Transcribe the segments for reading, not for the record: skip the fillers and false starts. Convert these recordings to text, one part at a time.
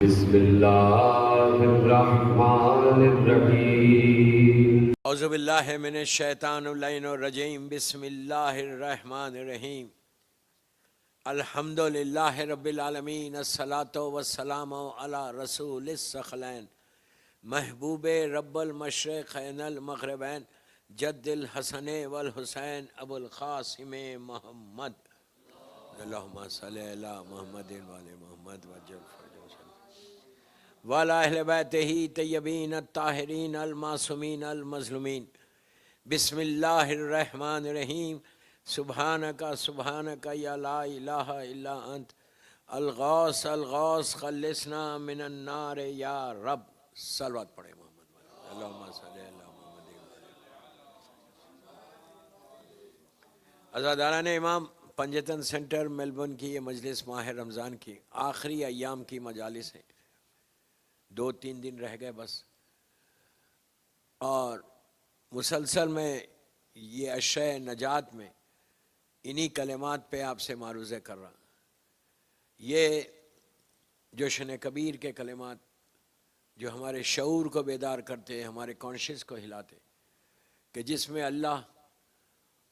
بسم اللہ الرحمن الرحیم اعوذ باللہ من الشیطان اللعین الرجیم بسم اللہ الرحمن الرحیم الحمدللہ رب العالمین الصلاۃ والسلام علی رسول الثقلین محبوب رب المشرقین المغربین جد الحسن والحسین ابو القاسم محمد اللہم صلی علی محمد وعلی محمد وجل وعلی اہل بیتہ طیبین الطاہرین المعصومین المظلومین بسم اللہ الرحمن الرحیم سبحانک سبحانک یا لا الہ الا انت الغوث الغوث خلصنا من النار یا رب. صلوات پڑھیں محمد اللہم صلی علی محمد. عزاداران امام، پنجتن سینٹر میلبورن کی یہ مجلس ماہ رمضان کی آخری ایام کی مجالس ہیں. 2-3 دن رہ گئے بس، اور مسلسل میں یہ اشیاء نجات میں انہی کلمات پہ آپ سے معروضے کر رہا. یہ جشن کبیر کے کلمات جو ہمارے شعور کو بیدار کرتے، ہمارے کانشیس کو ہلاتے، کہ جس میں اللہ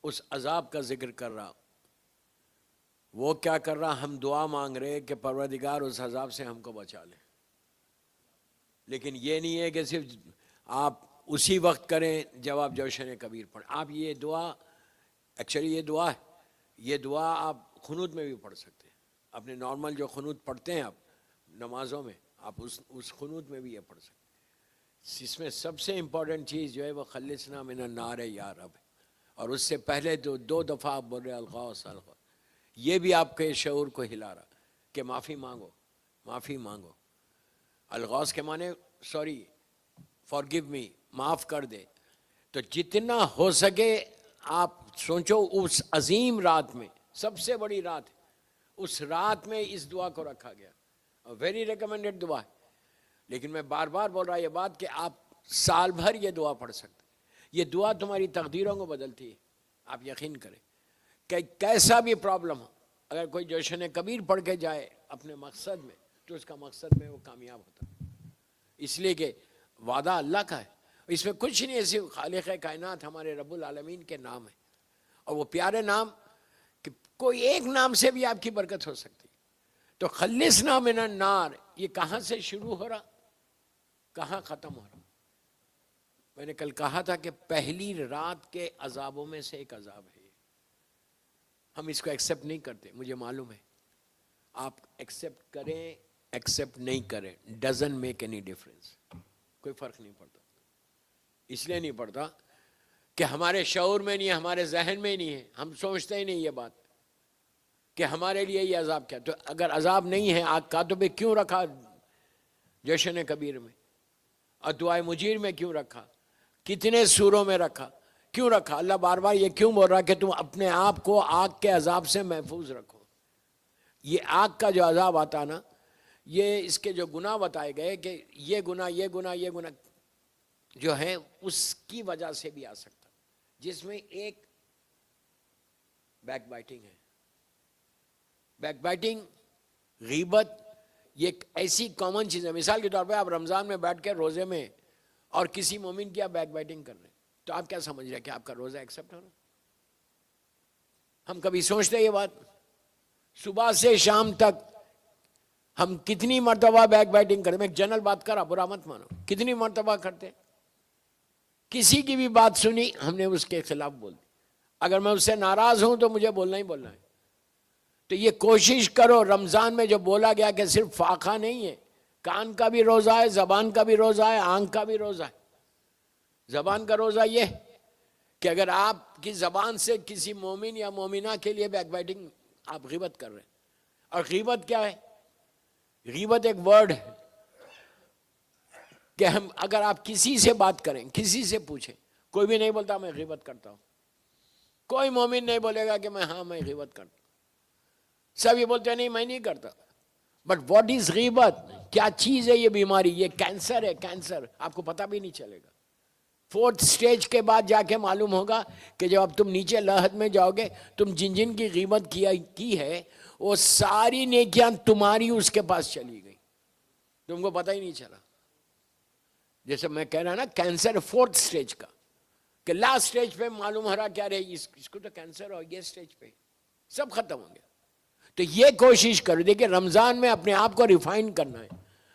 اس عذاب کا ذکر کر رہا. وہ کیا کر رہا؟ ہم دعا مانگ رہے کہ پروردگار اس عذاب سے ہم کو بچا لے. لیکن یہ نہیں ہے کہ صرف آپ اسی وقت کریں جب آپ جوشن کبیر پڑھیں. آپ یہ دعا ایکچولی یہ دعا آپ قنوت میں بھی پڑھ سکتے ہیں. اپنے نارمل جو قنوت پڑھتے ہیں آپ نمازوں میں، آپ اس قنوت میں بھی یہ پڑھ سکتے ہیں. اس میں سب سے امپورٹنٹ چیز جو ہے وہ خلصنا من النار یا رب ہے. اور اس سے پہلے 2 دفعہ آپ بول رہے الغوث الغوث. یہ بھی آپ کے شعور کو ہلا رہا کہ معافی مانگو، معافی مانگو. الغوث کے معنی سوری، فارگیو می، معاف کر دے. تو جتنا ہو سکے آپ سوچو اس عظیم رات میں، سب سے بڑی رات ہے، اس رات میں اس دعا کو رکھا گیا. ویری ریکمینڈڈ دعا ہے. لیکن میں بار بار بول رہا یہ بات کہ آپ سال بھر یہ دعا پڑھ سکتے. یہ دعا تمہاری تقدیروں کو بدلتی ہے. آپ یقین کریں کہ کیسا بھی پرابلم ہو، اگر کوئی جوشن کبیر پڑھ کے جائے اپنے مقصد میں تو اس کا مقصد میں وہ کامیاب ہوتا ہے. اس لیے کہ وعدہ اللہ کا ہے. اس میں کچھ نہیں ہے، صرف خالق کائنات ہمارے رب العالمین کے نام ہے. اور وہ پیارے نام کہ کوئی ایک نام سے بھی آپ کی برکت ہو سکتی. تو خلصنا من النار یہ کہاں سے شروع ہو رہا، کہاں ختم ہو رہا؟ میں نے کل کہا تھا کہ پہلی رات کے عذابوں میں سے ایک عذاب ہے. ہم اس کو ایکسیپٹ نہیں کرتے، مجھے معلوم ہے. آپ ایکسیپٹ کریں ایکسیپٹ نہیں کریں، ڈزن میک اینی ڈفرینس، کوئی فرق نہیں پڑتا. اس لیے نہیں پڑتا کہ ہمارے شعور میں نہیں ہے، ہمارے ذہن میں نہیں ہے. ہم سوچتے ہی نہیں یہ بات کہ ہمارے لیے یہ عذاب کیا. تو اگر عذاب نہیں ہے آگ کا تو بھی کیوں رکھا جشن کبیر میں، اور دعائے مجیر میں کیوں رکھا، کتنے سوروں میں رکھا، کیوں رکھا؟ اللہ بار بار یہ کیوں بول رہا کہ تم اپنے آپ کو آگ کے عذاب سے محفوظ رکھو. یہ آگ کا جو عذاب آتا نا، یہ اس کے جو گناہ بتائے گئے کہ یہ گناہ جو ہے اس کی وجہ سے بھی آ سکتا، جس میں ایک بیک بائٹنگ ہے. بیک بائٹنگ، غیبت، یہ ایک ایسی کامن چیز ہے. مثال کے طور پہ آپ رمضان میں بیٹھ کے روزے میں اور کسی مومن کی آپ بیک بائٹنگ کر رہے ہیں، تو آپ کیا سمجھ رہے ہیں کہ آپ کا روزہ ایکسیپٹ ہو رہا؟ ہم کبھی سوچتے ہیں یہ بات؟ صبح سے شام تک ہم کتنی مرتبہ بیک بائٹنگ کرتے ہیں؟ میں ایک جنرل بات کر رہا، برا مت مانو. کتنی مرتبہ کرتے ہیں؟ کسی کی بھی بات سنی ہم نے اس کے خلاف بول دی. اگر میں اس سے ناراض ہوں تو مجھے بولنا ہی بولنا ہے. تو یہ کوشش کرو رمضان میں جو بولا گیا کہ صرف فاقہ نہیں ہے، کان کا بھی روزہ ہے، زبان کا بھی روزہ ہے، آنکھ کا بھی روزہ ہے. زبان کا روزہ یہ کہ اگر آپ کی زبان سے کسی مومن یا مومنہ کے لیے بیک بائٹنگ، آپ غیبت کر رہے ہیں. اور غیبت کیا ہے؟ غیبت ایک ورڈ ہے کہ ہم اگر آپ کسی سے بات کریں، کسی سے پوچھیں، کوئی بھی نہیں بولتا میں غیبت کرتا ہوں. کوئی مومن نہیں بولے گا کہ میں غیبت کرتا ہوں. سب یہ بولتے ہیں نہیں میں نہیں کرتا. بٹ واٹ از غیبت؟ کیا چیز ہے یہ بیماری؟ یہ کینسر ہے. کینسر آپ کو پتہ بھی نہیں چلے گا. 4th سٹیج کے بعد جا کے معلوم ہوگا کہ جب اب تم نیچے لحد میں جاؤ گے، تم جن کی غیبت کی ہے وہ ساری نیکیاں تمہاری اس کے پاس چلی گئی. تم کو پتہ ہی نہیں چلا. جیسے میں کہہ رہا نا کینسر 4th سٹیج کا, کہ لاسٹ سٹیج پہ معلوم ہو رہا کیا رہے اس کو تو کینسر ہو, یہ سٹیج پہ سب ختم ہو گیا. تو یہ کوشش کرو. دیکھیں رمضان میں اپنے آپ کو ریفائن کرنا ہے,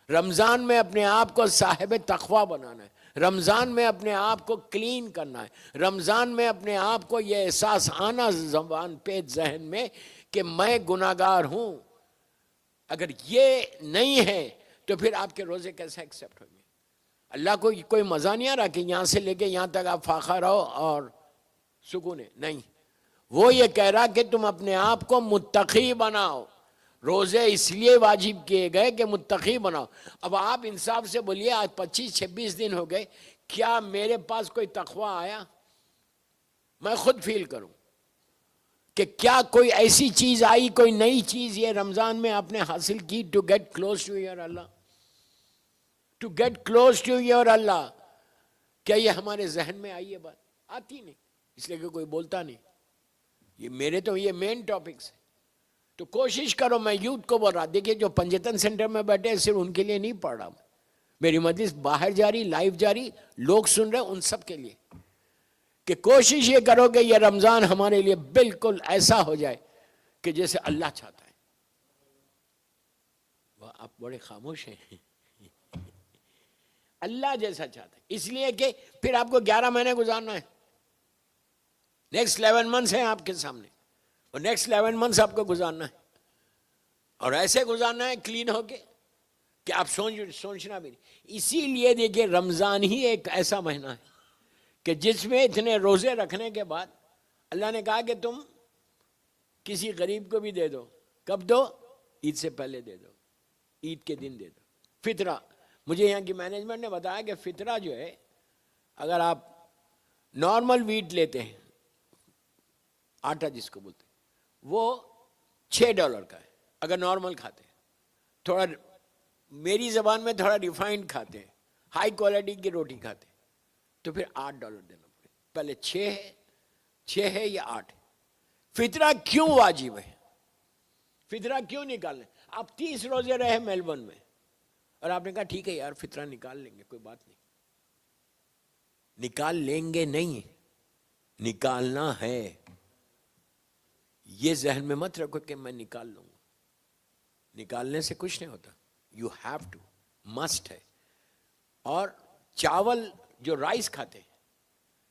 رمضان میں اپنے آپ کو صاحب تقویٰ بنانا ہے, رمضان میں اپنے آپ کو کلین کرنا ہے, رمضان میں اپنے آپ کو یہ احساس آنا زبان پہ ذہن میں کہ میں گناہگار ہوں. اگر یہ نہیں ہے تو پھر آپ کے روزے کیسے ایکسیپٹ ہوں گے؟ اللہ کو کوئی مزہ نہیں آ رہا کہ یہاں سے لے کے یہاں تک آپ فاقہ رہو اور سکون ہے نہیں. وہ یہ کہہ رہا کہ تم اپنے آپ کو متقی بناؤ. روزے اس لیے واجب کیے گئے کہ متقی بناؤ. اب آپ انصاف سے بولیے آج 25-26 دن ہو گئے, کیا میرے پاس کوئی تقویٰ آیا؟ میں خود فیل کروں کہ کیا کوئی ایسی چیز آئی, کوئی نئی چیز یہ رمضان میں آپ نے حاصل کی to get close to your Allah, to get close to your Allah. کیا یہ ہمارے ذہن میں آئی ہے؟ بات آتی نہیں, اس لیے کہ کوئی بولتا نہیں. یہ میرے تو یہ مین ٹاپکس ہیں. تو کوشش کرو. میں یوتھ کو بول رہا, دیکھیے جو پنجتن سینٹر میں بیٹھے ہیں صرف ان کے لیے نہیں پڑھ رہا میں, میری مجلس باہر جاری, لائیو جاری, لوگ سن رہے, ان سب کے لیے کہ کوشش یہ کرو کہ یہ رمضان ہمارے لیے بالکل ایسا ہو جائے کہ جیسے اللہ چاہتا ہے. آپ بڑے خاموش ہیں. اللہ جیسا چاہتا ہے, اس لیے کہ پھر آپ کو 11 مہینے گزارنا ہے. نیکسٹ 11 منتھس ہیں آپ کے سامنے, اور نیکسٹ 11 منتھس آپ کو گزارنا ہے, اور ایسے گزارنا ہے کلین ہو کے کہ آپ سوچنا بھی نہیں. اسی لیے دیکھیے رمضان ہی ایک ایسا مہینہ ہے کہ جس میں اتنے روزے رکھنے کے بعد اللہ نے کہا کہ تم کسی غریب کو بھی دے دو. کب دو؟ عید سے پہلے دے دو, عید کے دن دے دو. فطرہ, مجھے یہاں کی مینجمنٹ نے بتایا کہ فطرہ جو ہے, اگر آپ نارمل ویٹ لیتے ہیں, آٹا جس کو بولتے ہیں, وہ $6 کا ہے اگر نارمل کھاتے ہیں. تھوڑا میری زبان میں تھوڑا ریفائنڈ کھاتے ہیں, ہائی کوالٹی کی روٹی کھاتے ہیں, تو پھر $8 دینا پڑے. پہلے 6 ہے یا 8 ہے. فطرہ کیوں واجب ہے؟ فطرہ کیوں نکالنا؟ آپ 30 روزے رہے میلبورن میں, اور آپ نے کہا ٹھیک ہے یار فطرہ نکال لیں گے, کوئی بات نہیں. نکال لیں گے نہیں, نکالنا ہے. یہ ذہن میں مت رکھو کہ میں نکال لوں گا. نکالنے سے کچھ نہیں ہوتا. یو ہیو ٹو, مسٹ ہے. اور چاول جو رائس کھاتے ہیں,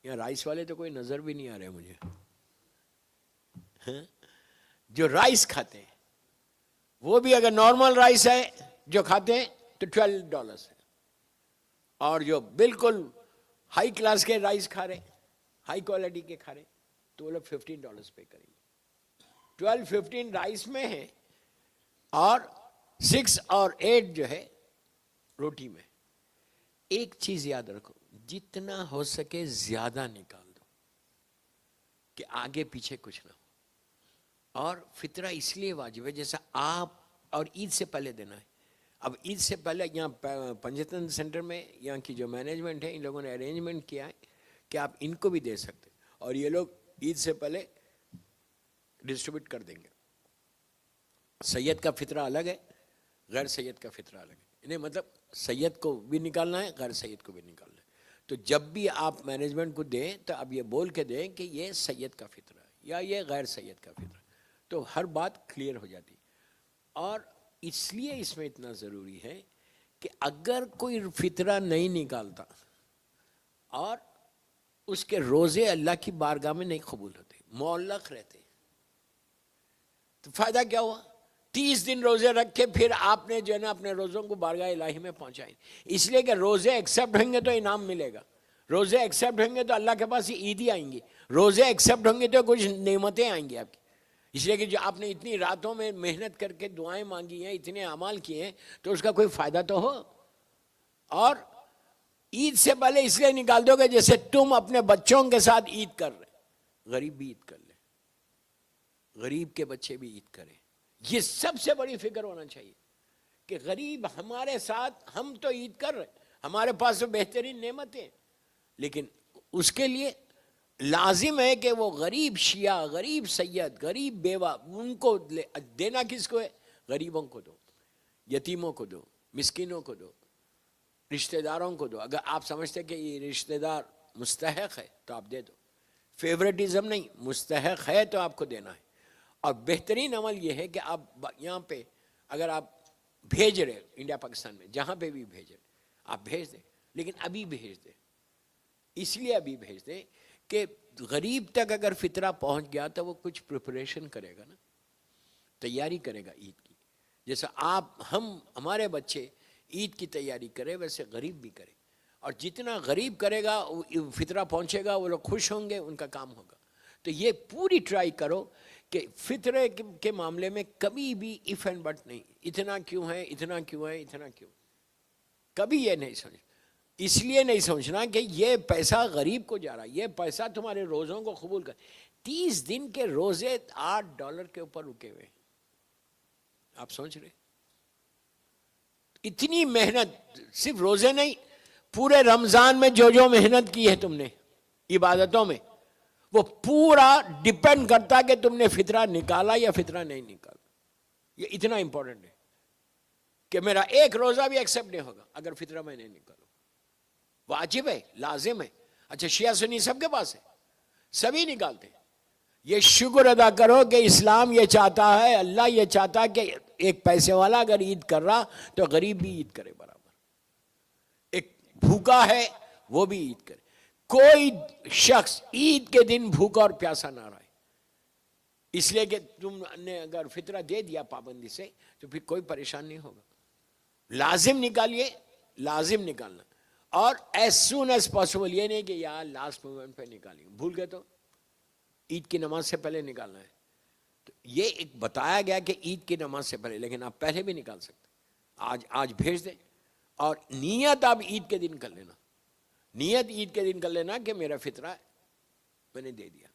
یا رائس والے تو کوئی نظر بھی نہیں آ رہے مجھے, جو رائس کھاتے ہیں وہ بھی اگر نارمل رائس ہے جو کھاتے ہیں تو $12 ہے, اور جو بالکل ہائی کلاس کے رائس کھا رہے, ہائی کوالٹی کے کھا رہے, تو وہ لوگ $15 پے کریں گے. 12-15 رائس میں ہے, اور 6 اور 8 جو ہے روٹی میں. ایک چیز یاد رکھو, جتنا ہو سکے زیادہ نکال دو کہ آگے پیچھے کچھ نہ ہو. اور فطرہ اس لیے واجب ہے, جیسا آپ اور عید سے پہلے دینا ہے. اب عید سے پہلے یہاں پنجتن سینٹر میں یہاں کی جو مینجمنٹ ہے, ان لوگوں نے ارینجمنٹ کیا ہے کہ آپ ان کو بھی دے سکتے, اور یہ لوگ عید سے پہلے ڈسٹریبیوٹ کر دیں گے. سید کا فطرہ الگ ہے, غیر سید کا فطرہ الگ ہے. انہیں مطلب سید کو بھی نکالنا ہے, غیر سید کو بھی نکالنا ہے. تو جب بھی آپ مینجمنٹ کو دیں تو اب یہ بول کے دیں کہ یہ سید کا فطرہ ہے یا یہ غیر سید کا فطرہ, تو ہر بات کلیئر ہو جاتی. اور اس لیے اس میں اتنا ضروری ہے کہ اگر کوئی فطرہ نہیں نکالتا اور اس کے روزے اللہ کی بارگاہ میں نہیں قبول ہوتے, معلق رہتے, تو فائدہ کیا ہوا؟ 30 دن روزے رکھ کے پھر آپ نے جو ہے نا اپنے روزوں کو بارگاہ الہی میں پہنچائیں. اس لیے کہ روزے ایکسیپٹ ہوں گے تو انعام ملے گا, روزے ایکسیپٹ ہوں گے تو اللہ کے پاس عیدی آئیں گی, روزے ایکسیپٹ ہوں گے تو کچھ نعمتیں آئیں گی آپ کی. اس لیے کہ جو آپ نے اتنی راتوں میں محنت کر کے دعائیں مانگی ہیں, اتنے اعمال کیے ہیں, تو اس کا کوئی فائدہ تو ہو. اور عید سے پہلے اس لیے نکال دو گے جیسے تم اپنے بچوں کے ساتھ عید کر رہے, غریب بھی عید کر لے, غریب کے بچے بھی عید کریں. یہ سب سے بڑی فکر ہونا چاہیے کہ غریب ہمارے ساتھ, ہم تو عید کر رہے, ہمارے پاس تو بہترین نعمتیں, لیکن اس کے لیے لازم ہے کہ وہ غریب شیعہ, غریب سید, غریب بیوہ, ان کو دینا کس کو ہے؟ غریبوں کو دو, یتیموں کو دو, مسکینوں کو دو, رشتہ داروں کو دو. اگر آپ سمجھتے کہ یہ رشتہ دار مستحق ہے تو آپ دے دو. فیوریٹزم نہیں, مستحق ہے تو آپ کو دینا ہے. اور بہترین عمل یہ ہے کہ آپ یہاں پہ اگر آپ بھیج رہے انڈیا پاکستان میں جہاں پہ بھی بھیج رہے آپ بھیج دیں, لیکن ابھی بھیج دیں. اس لیے ابھی بھیج دیں کہ غریب تک اگر فطرہ پہنچ گیا تو وہ کچھ پریپریشن کرے گا نا, تیاری کرے گا عید کی. جیسا ہمارے بچے عید کی تیاری کرے ویسے غریب بھی کرے, اور جتنا غریب کرے گا فطرہ پہنچے گا, وہ لوگ خوش ہوں گے, ان کا کام ہوگا. تو یہ پوری ٹرائی کرو کہ فطرے کے معاملے میں کبھی بھی ایف اینڈ بٹ نہیں, اتنا کیوں ہے, اتنا کیوں ہے, اتنا کیوں, کبھی یہ نہیں سمجھ. اس لیے نہیں سمجھنا کہ یہ پیسہ غریب کو جا رہا ہے, یہ پیسہ تمہارے روزوں کو قبول کر. 30 دن کے روزے $8 کے اوپر رکے ہوئے, آپ سوچ رہے اتنی محنت, صرف روزے نہیں, پورے رمضان میں جو محنت کی ہے تم نے عبادتوں میں, وہ پورا ڈیپینڈ کرتا کہ تم نے فطرہ نکالا یا فطرہ نہیں نکالا. یہ اتنا امپورٹنٹ ہے کہ میرا ایک روزہ بھی ایکسیپٹ نہیں ہوگا اگر فطرہ میں نہیں نکالوں. واجب ہے, لازم ہے. اچھا شیعہ سنی سب کے پاس ہے, سبھی نکالتے ہیں. یہ شکر ادا کرو کہ اسلام یہ چاہتا ہے, اللہ یہ چاہتا ہے کہ ایک پیسے والا اگر عید کر رہا تو غریب بھی عید کرے برابر, ایک بھوکا ہے وہ بھی عید کرے. کوئی شخص عید کے دن بھوکا اور پیاسا نہ رہے, اس لیے کہ تم نے اگر فطرہ دے دیا پابندی سے تو پھر کوئی پریشان نہیں ہوگا. لازم نکالیے, لازم نکالنا, اور ایز سون ایز پاسبل. یہ نہیں کہ یار لاسٹ مومنٹ پہ نکالیں, بھول گئے تو عید کی نماز سے پہلے نکالنا ہے. تو یہ ایک بتایا گیا کہ عید کی نماز سے پہلے, لیکن آپ پہلے بھی نکال سکتے. آج بھیج دیں, اور نیت آپ عید کے دن کر لینا, نیت عید کے دن کر لینا کہ میرا فطرہ میں نے دے دیا.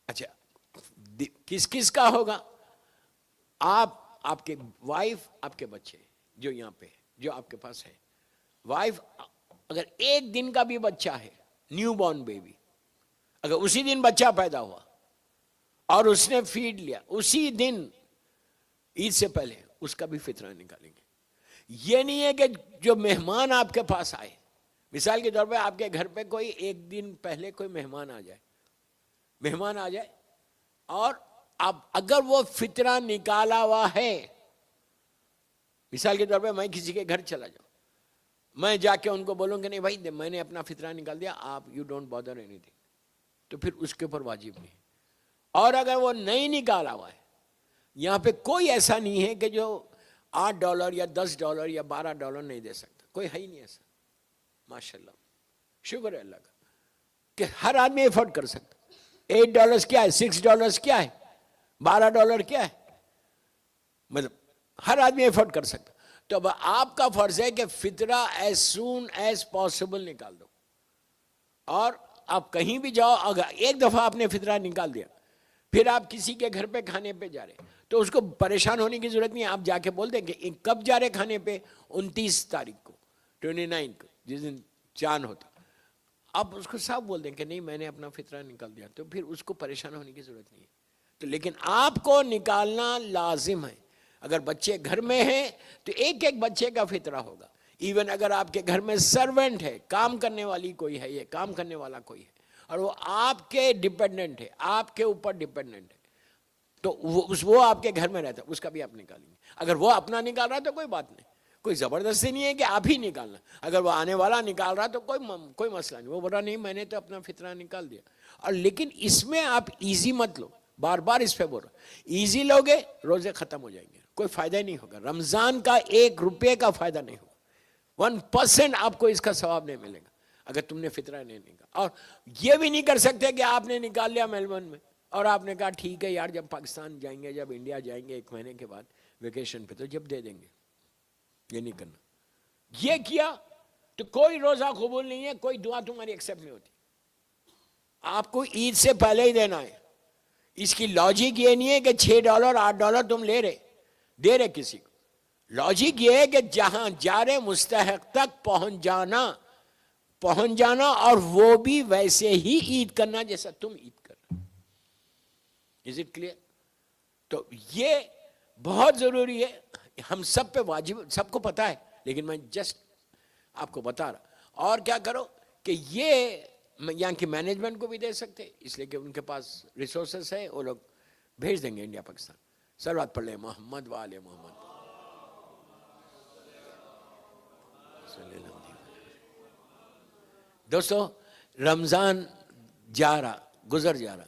اچھا کس کس کا ہوگا؟ آپ کے وائف, آپ کے بچے جو یہاں پہ جو آپ کے پاس ہے. وائف اگر ایک دن کا بھی بچہ ہے, نیو بورن بیبی, اگر اسی دن بچہ پیدا ہوا اور اس نے فیڈ لیا اسی دن عید سے پہلے, اس کا بھی فطرہ نکالیں گے. یہ نہیں ہے کہ جو مہمان آپ کے پاس آئے, مثال کے طور پہ آپ کے گھر پہ کوئی ایک دن پہلے کوئی مہمان آ جائے اور اب اگر وہ فطرہ نکالا ہوا ہے, مثال کے طور پہ میں کسی کے گھر چلا جاؤں, میں جا کے ان کو بولوں کہ نہیں بھائی میں نے اپنا فطرہ نکال دیا, آپ you don't bother any thing, تو پھر اس کے اوپر واجب نہیں. اور اگر وہ نہیں نکالا ہوا ہے, یہاں پہ کوئی ایسا نہیں ہے کہ جو $8 یا $10 یا $12 نہیں دے سکتا, کوئی ہے ہی نہیں ایسا. ماشاءاللہ, شکر ہے اللہ کا کہ ہر آدمی ایفورٹ کر سکتا. $8 کیا ہے, $6 کیا ہے, $12 کیا ہے, مطلب ہر آدمی ایفورٹ کر سکتا. تو اب آپ کا فرض ہے کہ فطرہ ایز سون ایز پاسبل نکال دو. اور آپ کہیں بھی جاؤ, اگر ایک دفعہ آپ نے فطرہ نکال دیا, پھر آپ کسی کے گھر پہ کھانے پہ جا رہے تو اس کو پریشان ہونے کی ضرورت نہیں ہے. آپ جا کے بول دیں کہ کب جا رہے کھانے پہ, 29 تاریخ کو, 29 کو, جس دن چاند ہوتا. آپ اس کو صاف بول دیں کہ نہیں میں نے اپنا فطرہ نکال دیا, تو پھر اس کو پریشان ہونے کی ضرورت نہیں ہے. تو لیکن آپ کو نکالنا لازم ہے. اگر بچے گھر میں ہیں تو ایک ایک بچے کا فطرہ ہوگا. ایون اگر آپ کے گھر میں سرونٹ ہے, کام کرنے والی کوئی ہے, یہ کام کرنے والا کوئی ہے, اور وہ آپ کے ڈیپینڈنٹ ہے, آپ کے اوپر ڈیپینڈنٹ ہے, تو وہ آپ کے گھر میں رہتا ہے, اس کا بھی آپ نکالیں گے. اگر وہ اپنا نکال رہا ہے تو کوئی بات نہیں, کوئی زبردستی نہیں ہے کہ آپ ہی نکالنا. اگر وہ آنے والا نکال رہا تو کوئی مسئلہ نہیں, وہ بولا نہیں میں نے تو اپنا فطرہ نکال دیا. اور لیکن اس میں آپ ایزی مت لو, بار بار اس پہ بول رہا, ایزی لوگے روزے ختم ہو جائیں گے, کوئی فائدہ نہیں ہوگا. رمضان کا $1 کا فائدہ نہیں ہوگا, 1% آپ کو اس کا ثواب نہیں ملے گا اگر تم نے فطرہ نہیں نکالا. اور یہ بھی نہیں کر سکتے کہ آپ نے نکال لیا میلبورن میں اور آپ نے کہا ٹھیک ہے یار جب پاکستان جائیں گے, جب انڈیا جائیں گے 1 مہینے کے بعد ویکیشن پہ, تو جب دے دیں گے. یہ نہیں کرنا. یہ کیا تو کوئی روزہ قبول نہیں ہے, کوئی دعا تمہاری ایکسیپٹ نہیں ہوتی. آپ کو عید سے پہلے ہی دینا ہے. اس کی لاجک یہ نہیں ہے کہ $6 $8 تم دے رہے کسی کو. لاجک یہ ہے کہ جہاں جا رہے مستحق تک پہنچ جانا, اور وہ بھی ویسے ہی عید کرنا جیسا تم عید کر رہے. Is it clear? تو یہ بہت ضروری ہے, ہم سب پہ واجب, سب کو پتا ہے لیکن میں جسٹ آپ کو بتا رہا. اور کیا کرو کہ یہ یہاں کی مینجمنٹ کو بھی دے سکتے, اس لیے کہ ان کے پاس ریسورسز ہے, وہ لوگ بھیج دیں گے انڈیا پاکستان. صلوات پڑھ لیں محمد و آل محمد. دوستو رمضان جا رہا, گزر جا رہا,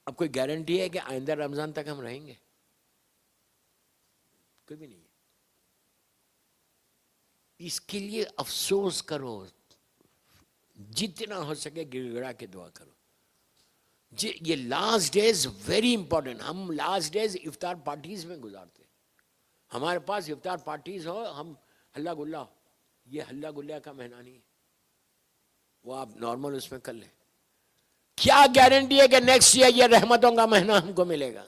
اب کوئی گارنٹی ہے کہ آئندہ رمضان تک ہم رہیں گے؟ کوئی بھی نہیں ہے. اس کے لیے افسوس کرو, جتنا ہو سکے گڑ گڑا کے دعا کرو. یہ لاسٹ ڈیز ویری امپورٹنٹ. ہم لاسٹ ڈیز افطار پارٹیز میں گزارتے ہیں. ہمارے پاس افطار پارٹیز ہو, ہم ہلا گلا, یہ ہلا گلا کا مہینہ نہیں ہے, وہ آپ نارمل اس میں کر لیں. کیا گارنٹی ہے کہ نیکسٹ ایئر یہ رحمتوں کا مہینہ ہم کو ملے گا؟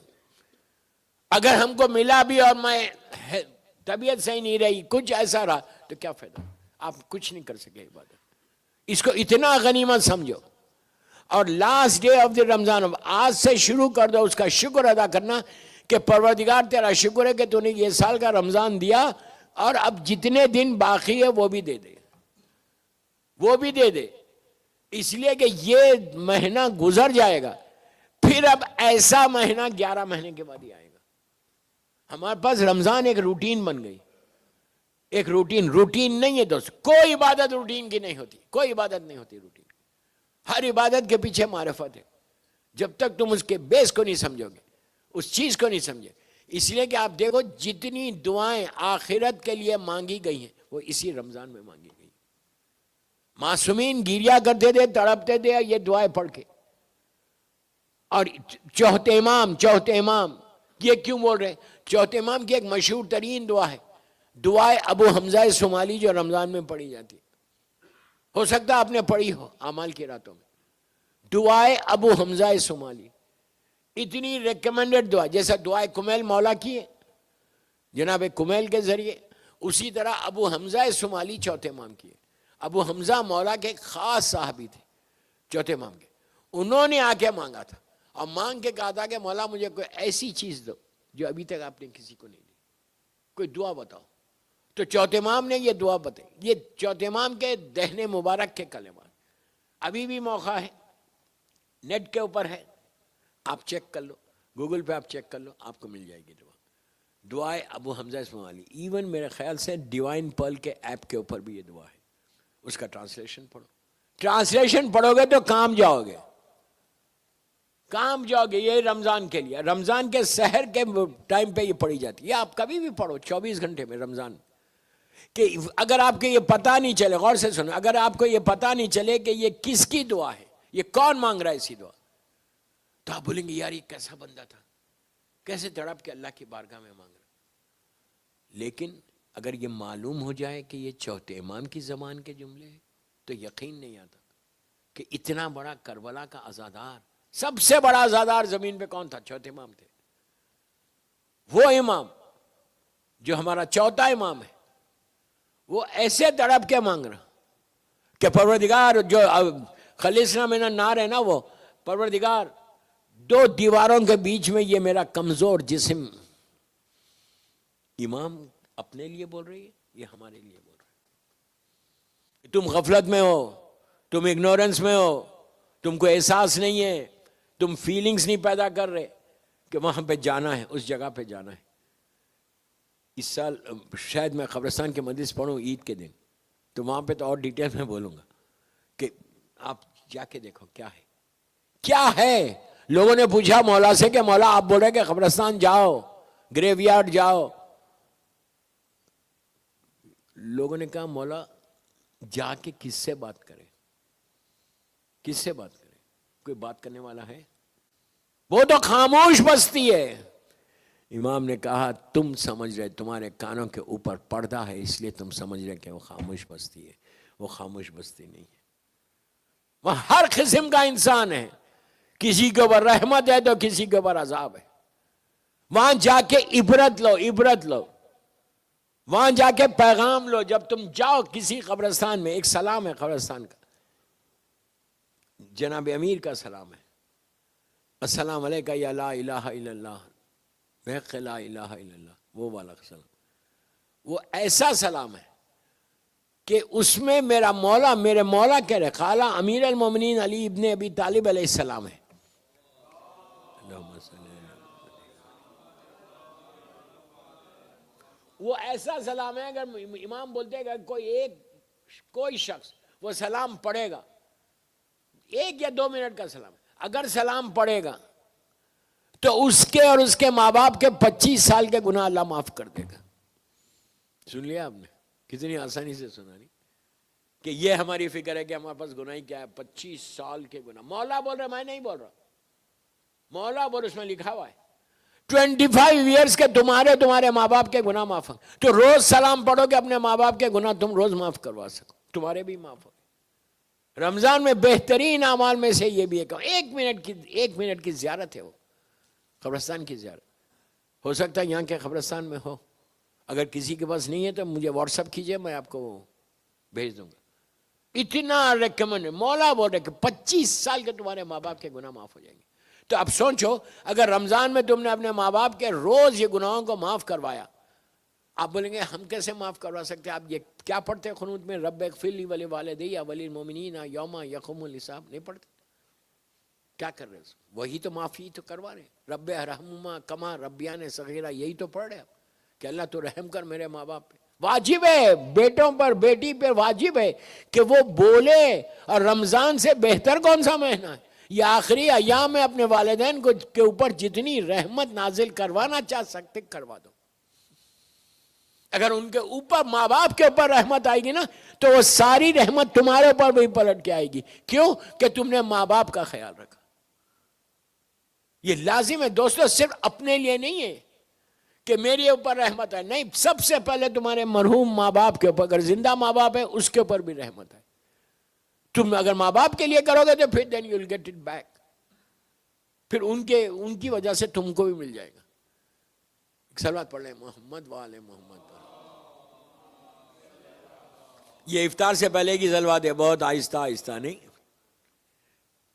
اگر ہم کو ملا بھی اور میں طبیعت صحیح نہیں رہی, کچھ ایسا رہا, تو کیا فائدہ؟ آپ کچھ نہیں کر سکے عبادت. اس کو اتنا غنیمت سمجھو. اور لاسٹ ڈے آف دی رمضان آج سے شروع کر دو اس کا شکر ادا کرنا کہ پروردگار تیرا شکر ہے کہ تو نے یہ سال کا رمضان دیا, اور اب جتنے دن باقی ہے وہ بھی دے دے, وہ بھی دے دے. اس لیے کہ یہ مہینہ گزر جائے گا, پھر اب ایسا مہینہ 11 مہینے کے بعد ہی آئے گا. ہمارے پاس رمضان ایک روٹین بن گئی, ایک روٹین نہیں ہے دوست. کوئی عبادت روٹین کی نہیں ہوتی, کوئی عبادت نہیں ہوتی روٹین. ہر عبادت کے پیچھے معرفت ہے. جب تک تم اس کے بیس کو نہیں سمجھو گے, اس چیز کو نہیں سمجھے. اس لیے کہ آپ دیکھو جتنی دعائیں آخرت کے لیے مانگی گئی ہیں وہ اسی رمضان میں مانگی گئی. معصومین گریا کرتے تھے, تڑپتے تھے یہ دعائیں پڑھ کے. اور چوتھے امام یہ کیوں بول رہے ہیں؟ چوتھے امام کی ایک مشہور ترین دعا ہے دعائے ابو حمزہ صومالی, جو رمضان میں پڑھی جاتی ہے. ہو سکتا ہے آپ نے پڑھی ہو اعمال کی راتوں میں. دعائے ابو حمزہ صومالی اتنی ریکمینڈڈ دعا, جیسا دعائے کمیل مولا کی ہے جناب کمیل کے ذریعے, اسی طرح ابو حمزہ صومالی چوتھے امام کی ہے. ابو حمزہ مولا کے ایک خاص صحابی تھے چوتھے امام کے. انہوں نے آ کے مانگا تھا, اور مانگ کے کہا تھا کہ مولا مجھے کوئی ایسی چیز دو جو ابھی تک آپ نے کسی کو نہیں دی, کوئی دعا بتاؤ. تو چوتھے امام نے یہ دعا بتائی. یہ چوتھے امام کے دہنے مبارک کے کلمات. ابھی بھی موقع ہے, نیٹ کے اوپر ہے, آپ چیک کر لو, گوگل پہ آپ چیک کر لو, آپ کو مل جائے گی دعا. دعائے ابو حمزہ صومالی. ایون میرے خیال سے ڈیوائن پرل کے ایپ کے اوپر بھی یہ دعا ہے. اس کا ٹرانسلیشن پڑھو. ٹرانسلیشن پڑھو گے تو کام جاؤ گے, کام جاؤ گے. یہ رمضان کے لیے, رمضان کے سحر کے ٹائم پہ یہ پڑھی جاتی ہے. آپ کبھی بھی پڑھو 24 گھنٹے میں رمضان. کہ اگر آپ کو یہ پتہ نہیں چلے, غور سے سنو, اگر آپ کو یہ پتہ نہیں چلے کہ یہ کس کی دعا ہے, یہ کون مانگ رہا ہے اسی دعا, تو آپ بولیں گے یار یہ کیسا بندہ تھا, کیسے تڑپ کے اللہ کی بارگاہ میں مانگ رہا. لیکن اگر یہ معلوم ہو جائے کہ یہ چوتھے امام کی زبان کے جملے ہیں تو یقین نہیں آتا کہ اتنا بڑا کربلا کا عزادار, سب سے بڑا عزادار زمین پہ کون تھا؟ چوتھے امام تھے. وہ امام جو ہمارا چوتھا امام ہے, وہ ایسے تڑپ کے مانگ رہا کہ پروردگار, جو خلیصنا من النار ہے نا, وہ پروردگار 2 دیواروں کے بیچ میں یہ میرا کمزور جسم. امام اپنے لیے بول رہی ہے, یہ ہمارے لیے بول رہا ہے. تم غفلت میں ہو, تم اگنورنس میں ہو, تم کو احساس نہیں ہے, تم فیلنگز نہیں پیدا کر رہے کہ وہاں پہ جانا ہے, اس جگہ پہ جانا ہے. اس سال شاید میں قبرستان کے مجلس پڑھوں عید کے دن, تو وہاں پہ تو اور ڈیٹیل میں بولوں گا کہ آپ جا کے دیکھو کیا ہے, کیا ہے. لوگوں نے پوچھا مولا سے کہ مولا آپ بول رہے کہ قبرستان جاؤ, گریو یارڈ جاؤ. لوگوں نے کہا مولا جا کے کس سے بات کریں, کس سے بات کریں, کوئی بات کرنے والا ہے؟ وہ تو خاموش بستی ہے. امام نے کہا تم سمجھ رہے, تمہارے کانوں کے اوپر پردہ ہے, اس لیے تم سمجھ رہے کہ وہ خاموش بستی ہے. وہ خاموش بستی نہیں ہے. وہ ہر قسم کا انسان ہے, کسی کے اوپر رحمت ہے تو کسی کے اوپر عذاب ہے. وہاں جا کے عبرت لو, عبرت لو, وہاں جا کے پیغام لو. جب تم جاؤ کسی قبرستان میں, ایک سلام ہے قبرستان کا, جناب امیر کا سلام ہے, السلام علیکہ یا لا الہ الا اللہ بحق لا الہ الا اللہ, وہ والا سلام. وہ ایسا سلام ہے کہ اس میں میرا مولا، میرے مولا کہہ رہے خالہ امیر المومنین علی ابن ابی طالب علیہ السلام ہے. وہ ایسا سلام ہے اگر امام بولتے ہیں کہ کوئی شخص وہ سلام پڑھے گا، 1 یا 2 منٹ کا سلام، اگر سلام پڑھے گا تو اس کے اور اس کے ماں باپ کے 25 سال کے گناہ اللہ معاف کر دے گا. سن لیا آپ نے؟ کتنی آسانی سے سنا نہیں کہ یہ ہماری فکر ہے کہ ہمارے پاس گناہ ہی کیا ہے، 25 سال کے گناہ. مولا بول رہا، میں نہیں بول رہا، مولا بول، اس میں لکھا ہوا ہے 25 ایئرس کے تمہارے ماں باپ کے گناہ معاف. تو روز سلام پڑھو کہ اپنے ماں باپ کے گناہ تم روز معاف کروا سکو، تمہارے بھی معاف ہو. رمضان میں بہترین اعمال میں سے یہ بھی ہے کہ 1 منٹ کی زیارت ہے، وہ قبرستان کی زیارت. ہو سکتا ہے یہاں کے قبرستان میں ہو، اگر کسی کے پاس نہیں ہے تو مجھے واٹس ایپ کیجئے، میں آپ کو بھیج دوں گا. اتنا ریکمنڈ ہے. مولا بول رہے کہ 25 سال کے تمہارے ماں باپ کے گناہ معاف ہو جائیں گے. تو اب سوچو اگر رمضان میں تم نے اپنے ماں باپ کے روز یہ گناہوں کو معاف کروایا، آپ بولیں گے ہم کیسے معاف کروا سکتے ہیں؟ آپ یہ کیا پڑھتے ہیں قنوت میں؟ رب اغفر لی ولوالدی وللمؤمنین یوم یقوم الحساب نہیں پڑھتے؟ کیا کر رہے ہیں؟ وہی تو معافی تو کروا رہے ہیں. رب ارحمہما کما ربیان صغیرہ، یہی تو پڑھ رہے ہیں کہ اللہ تو رحم کر میرے ماں باپ پہ. واجب ہے بیٹوں پر، بیٹی پر واجب ہے کہ وہ بولے. اور رمضان سے بہتر کون سا مہینہ ہے؟ یہ آخری ایام میں اپنے والدین کے اوپر جتنی رحمت نازل کروانا چاہ سکتے کروا دو. اگر ان کے اوپر، ماں باپ کے اوپر رحمت آئے گی نا تو وہ ساری رحمت تمہارے اوپر بھی پلٹ کے آئے گی. کیوں؟ کہ تم نے ماں باپ کا خیال رکھا. یہ لازم ہے دوستو، صرف اپنے لیے نہیں ہے کہ میرے اوپر رحمت ہے، نہیں، سب سے پہلے تمہارے مرحوم ماں باپ کے اوپر، اگر زندہ ماں باپ ہے اس کے اوپر بھی رحمت ہے. تم اگر ماں باپ کے لیے کرو گے تو پھر then you'll get it back، پھر ان کی وجہ سے تم کو بھی مل جائے گا. ایک صلوات پڑھ لیں محمد وآل محمد. یہ افطار سے پہلے کی صلوات ہے، بہت آہستہ آہستہ نہیں،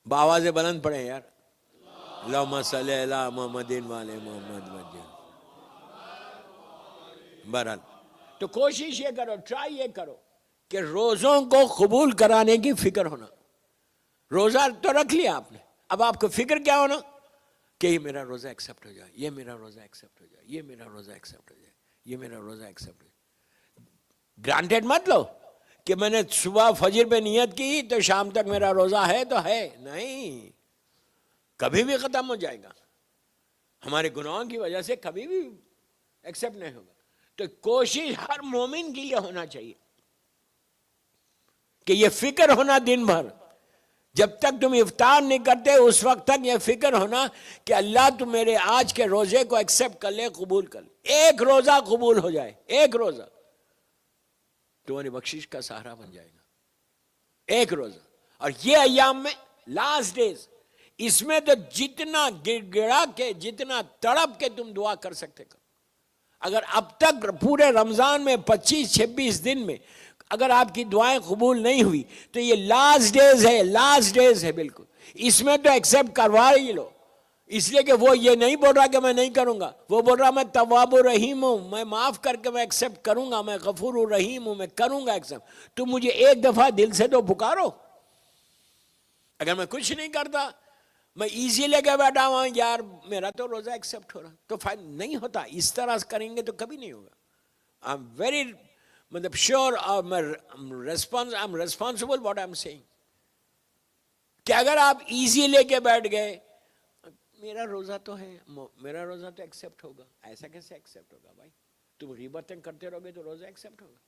بآواز بلند پڑھیں یار. اللہم صلی علی محمد وآل محمد وجل. بہرحال تو کوشش یہ کرو، ٹرائی یہ کرو کہ روزوں کو قبول کرانے کی فکر ہونا. روزہ تو رکھ لیا آپ نے، اب آپ کو فکر کیا ہونا کہ یہ میرا روزہ ایکسیپٹ ہو جائے، یہ میرا روزہ ایکسیپٹ ہو جائے، یہ میرا روزہ ایکسیپٹ ہو جائے، یہ میرا روزہ ایکسیپٹ ہو جائے. گرانٹیڈ مت لو کہ میں نے صبح فجر پہ نیت کی تو شام تک میرا روزہ ہے تو ہے، نہیں، کبھی بھی ختم ہو جائے گا. ہمارے گناہوں کی وجہ سے کبھی بھی ایکسیپٹ نہیں ہوگا. تو کوشش ہر مومن کے لیے ہونا چاہیے کہ یہ فکر ہونا دن بھر، جب تک تم افطار نہیں کرتے اس وقت تک یہ فکر ہونا کہ اللہ تم میرے آج کے روزے کو ایکسیپٹ کر لے، قبول کر لے. 1 روزہ قبول ہو جائے، 1 روزہ تمہاری بخشش کا سہارا بن جائے گا. 1 روزہ. اور یہ ایام میں لاسٹ ڈیز، اس میں تو جتنا گڑ گڑا کے، جتنا تڑپ کے تم دعا کر سکتے کرو. اگر اب تک پورے رمضان میں 25-26 دن میں اگر آپ کی دعائیں قبول نہیں ہوئی تو یہ لاسٹ ڈیز ہے، لاسٹ ڈیز ہے بالکل. اس میں تو ایکسیپٹ کروا ہی لو، اس لیے کہ وہ یہ نہیں بول رہا کہ میں نہیں کروں گا، وہ بول رہا میں تواب الرحیم ہوں، میں معاف کر کے میں ایکسیپٹ کروں گا، میں غفور الرحیم ہوں، میں کروں گا ایکسیپٹ. تو مجھے ایک دفعہ دل سے تو پکارو. اگر میں کچھ نہیں کرتا، میں ایزی لے کے بیٹھا ہوں یار میرا تو روزہ ایکسیپٹ ہو رہا، تو فائدہ نہیں ہوتا. اس طرح کریں گے تو کبھی نہیں ہوگا. آئی ایم ویری مطلب sure, I am responsible what I am seeing, کہ اگر آپ ایزی لے کے بیٹھ گئے میرا روزہ تو ہے، میرا روزہ تو ایکسیپٹ ہوگا، ایسا کیسے ایکسیپٹ ہوگا بھائی؟ تم غیبتیں کرتے رہو گے تو روزہ ایکسیپٹ ہوگا،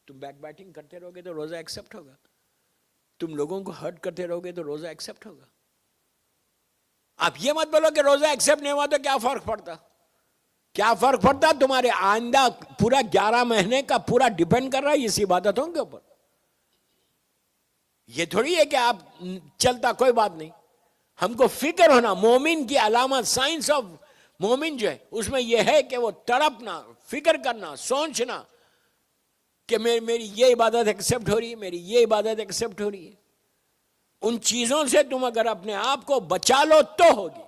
تم بیک بیٹنگ کرتے رہو گے تو روزہ ایکسیپٹ ہوگا، تم لوگوں کو ہرٹ کرتے رہو گے تو روزہ ایکسیپٹ ہوگا. آپ یہ مت بولو کہ روزہ ایکسیپٹ نہیں ہوا تو کیا فرق پڑتا. کیا فرق پڑتا؟ تمہارے آئندہ پورا 11 مہینے کا پورا ڈیپینڈ کر رہا ہے اس عبادتوں کے اوپر. یہ تھوڑی ہے کہ آپ چلتا کوئی بات نہیں. ہم کو فکر ہونا، مومن کی علامت، سائنس آف مومن جو ہے اس میں یہ ہے کہ وہ تڑپنا، فکر کرنا، سوچنا کہ میری یہ عبادت ایکسیپٹ ہو رہی ہے، میری یہ عبادت ایکسیپٹ ہو رہی ہے. ان چیزوں سے تم اگر اپنے آپ کو بچا لو تو ہوگی.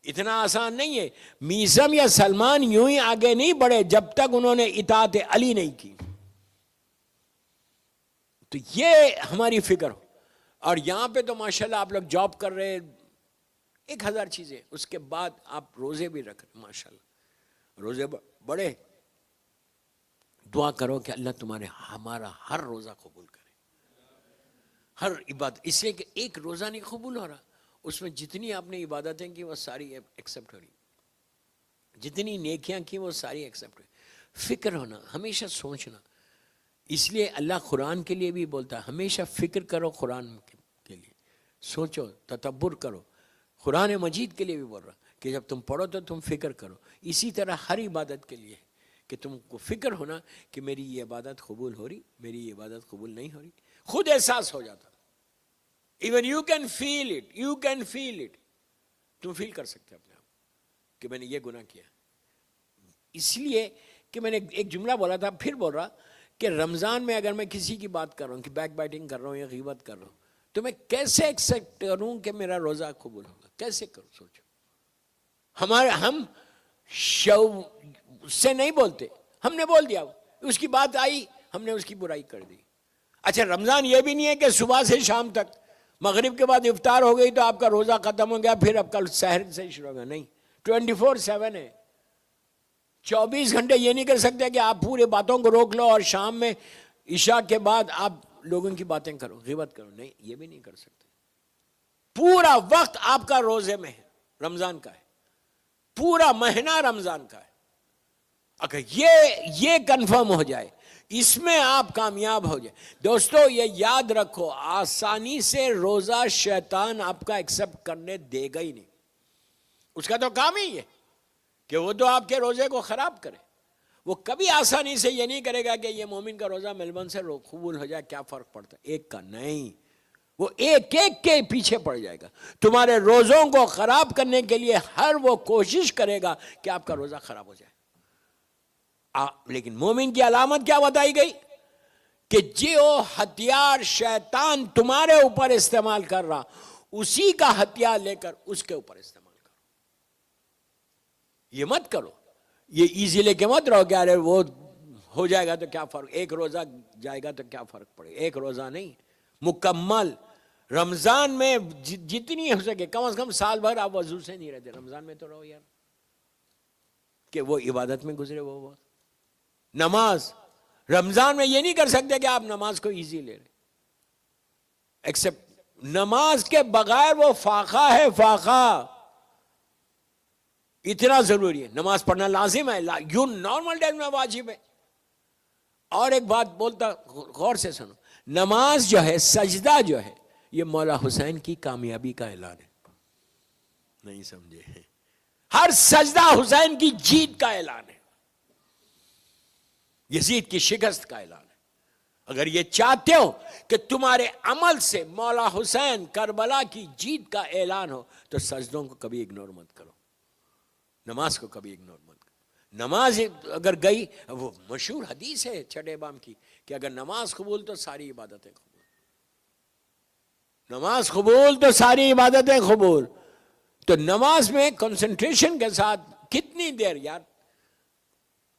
اتنا آسان نہیں ہے. میثم یا سلمان یوں ہی آگے نہیں بڑھے جب تک انہوں نے اطاعت علی نہیں کی. تو یہ ہماری فکر ہو. اور یہاں پہ تو ماشاءاللہ آپ لوگ جاب کر رہے 1000 چیزیں, اس کے بعد آپ روزے بھی رکھ رہے ماشاءاللہ, روزے بڑے. دعا کرو کہ اللہ تمہارے ہمارا ہر روزہ قبول کرے, ہر عبادت. اس لیے کہ ایک روزہ نہیں قبول ہو رہا, اس میں جتنی آپ نے عبادتیں کی وہ ساری ایکسیپٹ ہو رہی, جتنی نیکیاں کی وہ ساری ایکسیپٹ ہو رہی. فکر ہونا, ہمیشہ سوچنا. اس لیے اللہ قرآن کے لیے بھی بولتا ہے ہمیشہ فکر کرو, قرآن کے لیے سوچو, تدبر کرو. قرآن مجید کے لیے بھی بول رہا کہ جب تم پڑھو تو تم فکر کرو. اسی طرح ہر عبادت کے لیے کہ تم کو فکر ہونا کہ میری یہ عبادت قبول ہو رہی, میری یہ عبادت قبول نہیں ہو رہی. خود احساس ہو جاتا. Even you can feel it, you can feel it. تم فیل کر سکتے اپنے آپ کہ میں نے یہ گناہ کیا. اس لیے کہ میں نے ایک جملہ بولا تھا, پھر بول رہا کہ رمضان میں اگر میں کسی کی بات کر رہا ہوں کہ بیک بائٹنگ کر رہا ہوں یا غیبت کر رہا ہوں, تو میں کیسے ایکسیپٹ کروں کہ میرا روزہ قبول ہوگا؟ کیسے کروں؟ سوچو. ہم سے نہیں بولتے, ہم نے بول دیا, اس کی بات آئی ہم نے اس کی برائی کر دی. اچھا رمضان یہ بھی نہیں ہے کہ صبح سے شام تک, مغرب کے بعد افطار ہو گئی تو آپ کا روزہ ختم ہو گیا, پھر اب کل سحر سے شروع ہوگا. نہیں, 24/7 ہے. 24 گھنٹے یہ نہیں کر سکتے کہ آپ پورے باتوں کو روک لو اور شام میں عشاء کے بعد آپ لوگوں کی باتیں کرو, غیبت کرو. نہیں, یہ بھی نہیں کر سکتے. پورا وقت آپ کا روزے میں ہے, رمضان کا ہے, پورا مہینہ رمضان کا ہے. اگر یہ کنفرم ہو جائے, اس میں آپ کامیاب ہو جائے. دوستو یہ یاد رکھو, آسانی سے روزہ شیطان آپ کا ایکسپٹ کرنے دے گا ہی نہیں. اس کا تو کام ہی ہے کہ وہ تو آپ کے روزے کو خراب کرے. وہ کبھی آسانی سے یہ نہیں کرے گا کہ یہ مومن کا روزہ میلبورن سے قبول ہو جائے, کیا فرق پڑتا ہے ایک کا. نہیں, وہ ایک ایک کے پیچھے پڑ جائے گا. تمہارے روزوں کو خراب کرنے کے لیے ہر وہ کوشش کرے گا کہ آپ کا روزہ خراب ہو جائے. لیکن مومن کی علامت کیا بتائی گئی کہ جو ہتھیار شیطان تمہارے اوپر استعمال کر رہا, اسی کا ہتھیار لے کر اس کے اوپر استعمال کرو. یہ مت کرو, یہ ایزی لے کے مت رہو کہ ارے وہ ہو جائے گا تو کیا فرق, ایک روزہ جائے گا تو کیا فرق پڑے گا. ایک روزہ نہیں, مکمل رمضان میں جتنی ہو سکے, کم از کم سال بھر آپ وضو سے نہیں رہتے, رمضان میں تو رہو یار, کہ وہ عبادت میں گزرے. وہ نماز رمضان میں یہ نہیں کر سکتے کہ آپ نماز کو ایزی لے رہے, ایکسپٹ نماز کے بغیر وہ فاقہ ہے, فاقہ اتنا ضروری ہے. نماز پڑھنا لازم ہے, یوں نارمل ڈیز میں واجب ہے. اور ایک بات بولتا, غور سے سنو, نماز جو ہے, سجدہ جو ہے, یہ مولا حسین کی کامیابی کا اعلان ہے. نہیں سمجھے؟ ہر سجدہ حسین کی جیت کا اعلان ہے, یزید کی شکست کا اعلان ہے. اگر یہ چاہتے ہو کہ تمہارے عمل سے مولا حسین کربلا کی جیت کا اعلان ہو, تو سجدوں کو کبھی اگنور مت کرو, نماز کو کبھی اگنور مت کرو. نماز اگر گئی, وہ مشہور حدیث ہے چھٹے بام کی کہ اگر نماز قبول تو ساری عبادتیں قبول, نماز قبول تو ساری عبادتیں قبول. تو نماز میں کنسنٹریشن کے ساتھ کتنی دیر یار,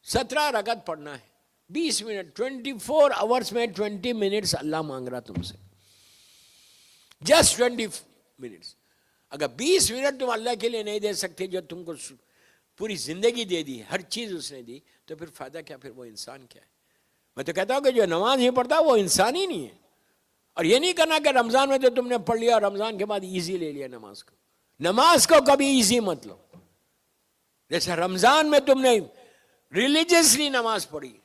17 رکعت پڑھنا ہے, 20 منٹ, 24 آورز میں 20 منٹس اللہ مانگ رہا تم سے, جسٹ 20 منٹس. اگر 20 منٹ تم اللہ کے لیے نہیں دے سکتے, جو تم کو پوری زندگی دے دی, ہر چیز اس نے دی, تو پھر فائدہ کیا, پھر وہ انسان کیا ہے. میں تو کہتا ہوں کہ جو نماز نہیں پڑھتا وہ انسان ہی نہیں ہے. اور یہ نہیں کرنا کہ رمضان میں تو تم نے پڑھ لیا اور رمضان کے بعد ایزی لے لیا نماز کو. نماز کو کبھی ایزی مت لو. جیسے رمضان میں تم نے ریلیجیسلی نماز پڑھی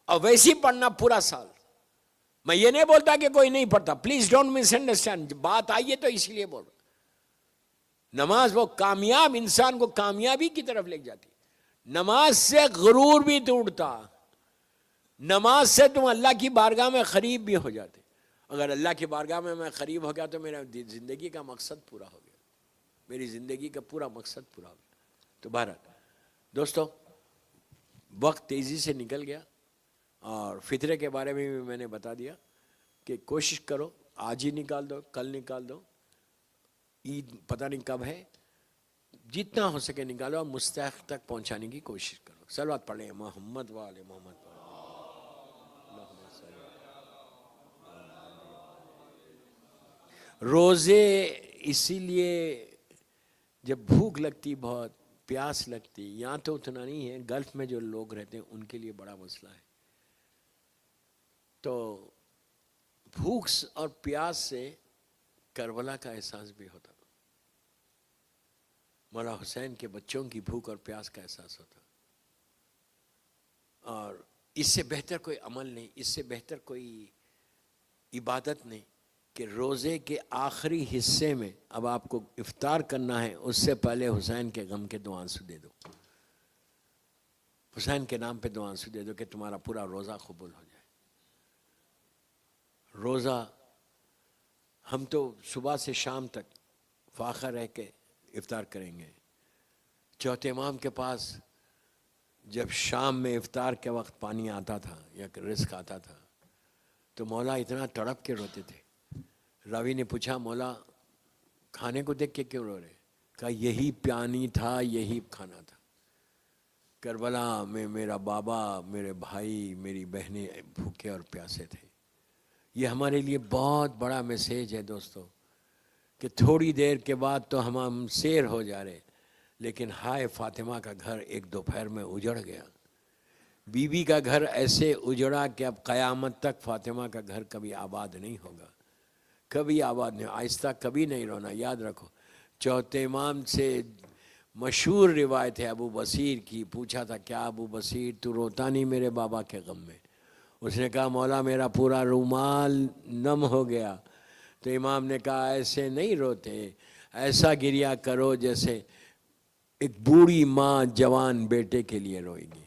اور ویسی پڑھنا پورا سال. میں یہ نہیں بولتا کہ کوئی نہیں پڑھتا, پلیز ڈونٹ مس انڈرسٹینڈ, بات آئی ہے تو اس لیے بول رہا. نماز وہ کامیاب انسان کو کامیابی کی طرف لے جاتی. نماز سے غرور بھی ٹوٹتا, نماز سے تم اللہ کی بارگاہ میں قریب بھی ہو جاتے. اگر اللہ کی بارگاہ میں میں قریب ہو گیا تو میرا زندگی کا مقصد پورا ہو گیا, میری زندگی کا پورا مقصد پورا ہو گیا. تو بہرحال دوستو, وقت تیزی سے نکل گیا, اور فطرے کے بارے میں بھی میں نے بتا دیا کہ کوشش کرو آج ہی نکال دو, کل نکال دو, عید پتہ نہیں کب ہے, جتنا ہو سکے نکالو اور مستحق تک پہنچانے کی کوشش کرو. صلوات پڑھیں محمد و آل محمد. روزے اسی لیے جب بھوک لگتی بہت پیاس لگتی، یہاں تو اتنا نہیں ہے، گلف میں جو لوگ رہتے ہیں ان کے لیے بڑا مسئلہ ہے، تو بھوک اور پیاس سے کربلا کا احساس بھی ہوتا، مولا حسین کے بچوں کی بھوک اور پیاس کا احساس ہوتا، اور اس سے بہتر کوئی عمل نہیں، اس سے بہتر کوئی عبادت نہیں کہ روزے کے آخری حصے میں اب آپ کو افطار کرنا ہے، اس سے پہلے حسین کے غم کے 2 آنسو دے دو، حسین کے نام پہ 2 آنسو دے دو کہ تمہارا پورا روزہ قبول ہو جائے۔ روزہ ہم تو صبح سے شام تک فاقہ رہ کے افطار کریں گے، چوتھے امام کے پاس جب شام میں افطار کے وقت پانی آتا تھا یا رزق آتا تھا تو مولا اتنا تڑپ کے روتے تھے۔ راوی نے پوچھا مولا کھانے کو دیکھ کے کیوں رو رہے؟ کہا یہی پانی تھا، یہی کھانا تھا، کربلا میں میرا بابا، میرے بھائی، میری بہنیں بھوکے اور پیاسے تھے۔ یہ ہمارے لیے بہت بڑا میسیج ہے دوستو، کہ تھوڑی دیر کے بعد تو ہم سیر ہو جا رہے، لیکن ہائے فاطمہ کا گھر ایک دوپہر میں اجڑ گیا، بی بی کا گھر ایسے اجڑا کہ اب قیامت تک فاطمہ کا گھر کبھی آباد نہیں ہوگا، کبھی آباد نہیں، آہستہ کبھی نہیں رونا، یاد رکھو۔ چوتھے امام سے مشہور روایت ہے ابو بصیر کی، پوچھا تھا کیا ابو بصیر تو روتا نہیں میرے بابا کے غم میں؟ اس نے کہا مولا میرا پورا رومال نم ہو گیا، تو امام نے کہا ایسے نہیں روتے، ایسا گریا کرو جیسے ایک بوڑھی ماں جوان بیٹے کے لیے روئے گی،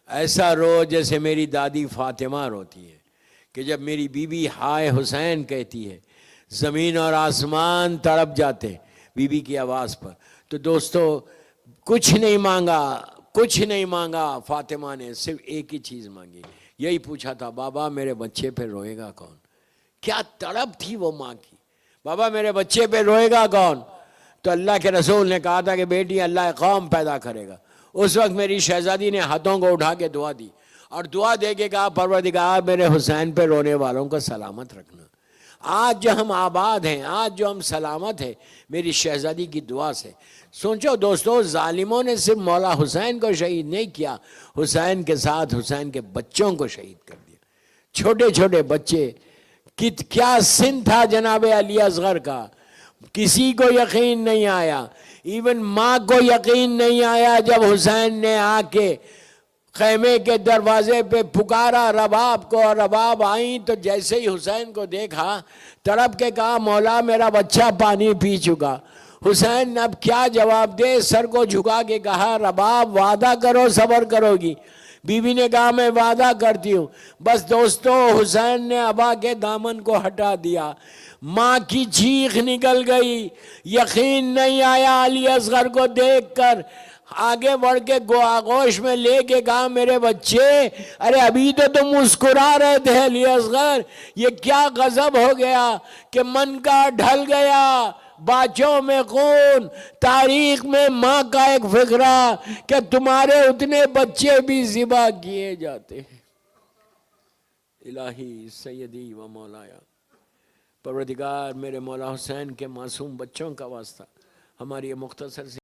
ایسا رو جیسے میری دادی فاطمہ روتی ہے، کہ جب میری بیوی ہائے حسین کہتی ہے زمین اور آسمان تڑپ جاتے بیوی کی آواز پر۔ تو دوستو کچھ نہیں مانگا، کچھ نہیں مانگا، فاطمہ نے صرف ایک ہی چیز مانگی، یہی پوچھا تھا بابا میرے بچے پہ روئے گا کون؟ کیا تڑپ تھی وہ ماں کی، بابا میرے بچے پہ روئے گا کون؟ تو اللہ کے رسول نے کہا تھا کہ بیٹی اللہ قوم پیدا کرے گا۔ اس وقت میری شہزادی نے ہاتھوں کو اٹھا کے دعا دی اور دعا دے کے کہا پروردگار میرے حسین پہ رونے والوں کو سلامت رکھنا۔ آج جو ہم آباد ہیں، آج جو ہم سلامت ہیں میری شہزادی کی دعا سے۔ سوچو دوستو ظالموں نے صرف مولا حسین کو شہید نہیں کیا، حسین کے ساتھ حسین کے بچوں کو شہید کر دیا، چھوٹے چھوٹے بچے۔ کیا سن تھا جناب علی اصغر کا، کسی کو یقین نہیں آیا، ایون ماں کو یقین نہیں آیا جب حسین نے آ کے خیمے کے دروازے پہ پکارا رباب کو، اور رباب آئیں تو جیسے ہی حسین کو دیکھا تڑپ کے کہا مولا میرا بچہ پانی پی چکا۔ حسین اب کیا جواب دے، سر کو جھکا کے کہا رباب وعدہ کرو صبر کرو گی؟ بیوی نے کہا میں وعدہ کرتی ہوں۔ بس دوستو حسین نے ابا کے دامن کو ہٹا دیا، ماں کی چیخ نکل گئی، یقین نہیں آیا علی اصغر کو دیکھ کر، آگے بڑھ کے آغوش میں لے کے کہا میرے بچے، ارے ابھی تو تم مسکرا رہے تھے علی اصغر، یہ کیا غضب ہو گیا کہ من کا ڈھل گیا، باچوں میں خون، تاریخ میں ماں کا ایک فقرہ کہ تمہارے اتنے بچے بھی ذبح کیے جاتے ہیں۔ الہی سیدی و مولایا، پروردگار میرے مولا حسین کے معصوم بچوں کا واسطہ ہماری یہ مختصر سی